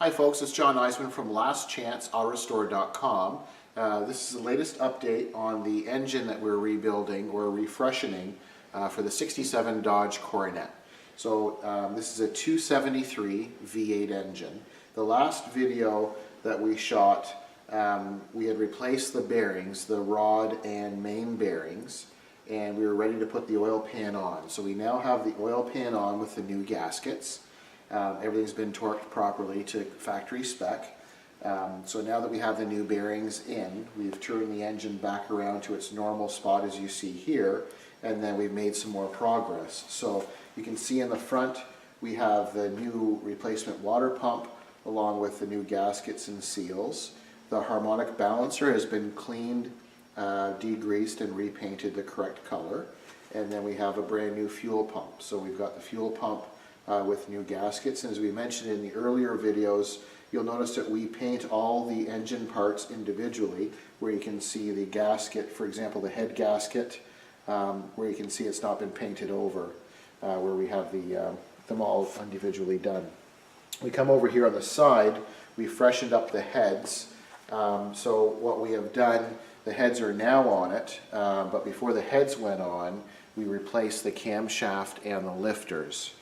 Hi folks, it's John Nizman from lastchanceautorestore.com. This is the latest update on the engine that we're rebuilding or refreshening for the 67 Dodge Coronet. So this is a 273 V8 engine. The last video that we shot, we had replaced the bearings, the rod and main bearings, and we were ready to put the oil pan on. So we now have the oil pan on with the new gaskets. Everything's been torqued properly to factory spec. So now that we have the new bearings in, we've turned the engine back around to its normal spot as you see here, and then we've made some more progress. So you can see in the front we have the new replacement water pump along with the new gaskets and seals. The harmonic balancer has been cleaned, degreased and repainted the correct color. And then we have a brand new fuel pump. So we've got the fuel pump with new gaskets, and as we mentioned in the earlier videos, you'll notice that we paint all the engine parts individually, where you can see the gasket, for example the head gasket, where you can see it's not been painted over, where we have them all individually done. We come over here on the side, we freshened up the heads. So what we have done, the heads are now on it, but before the heads went on, we replaced the camshaft and the lifters.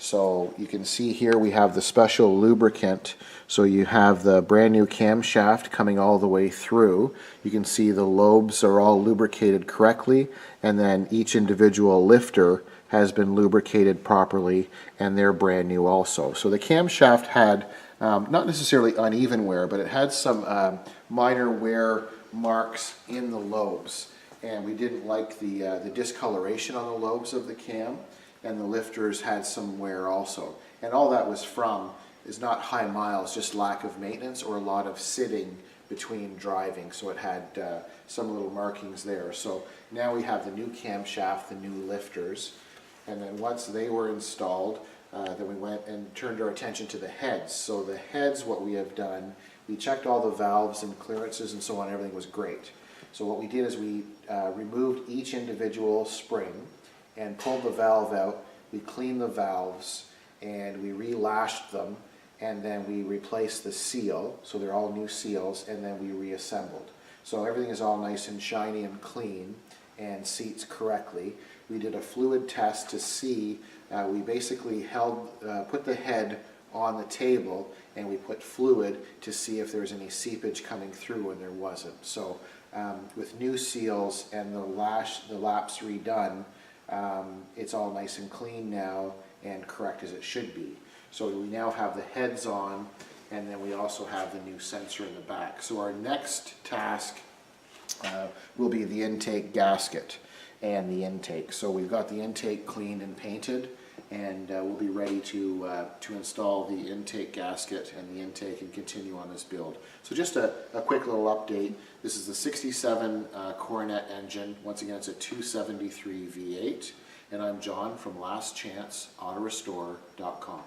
So you can see here we have the special lubricant. So you have the brand new camshaft coming all the way through. You can see the lobes are all lubricated correctly, and then each individual lifter has been lubricated properly, and they're brand new also. So the camshaft had not necessarily uneven wear, but it had some minor wear marks in the lobes, and we didn't like the discoloration on the lobes of the cam. And the lifters had some wear also. And all that was from is not high miles, just lack of maintenance or a lot of sitting between driving. So it had some little markings there. So now we have the new camshaft, the new lifters. And then once they were installed, then we went and turned our attention to the heads. So the heads, what we have done, we checked all the valves and clearances and so on, everything was great. So what we did is we removed each individual spring and pulled the valve out. We cleaned the valves and we relashed them, and then we replaced the seal, so they're all new seals, and then we reassembled. So everything is all nice and shiny and clean and seats correctly. We did a fluid test to see, we basically put the head on the table and we put fluid to see if there was any seepage coming through, and there wasn't. So with new seals and the laps redone, it's all nice and clean now and correct as it should be. So we now have the heads on, and then we also have the new sensor in the back. So our next task will be the intake gasket and the intake. So we've got the intake cleaned and painted, and we'll be ready to install the intake gasket and the intake and continue on this build. So just a quick little update. This is the 67 Coronet engine. Once again, it's a 273 V8, and I'm John from lastchanceautorestore.com.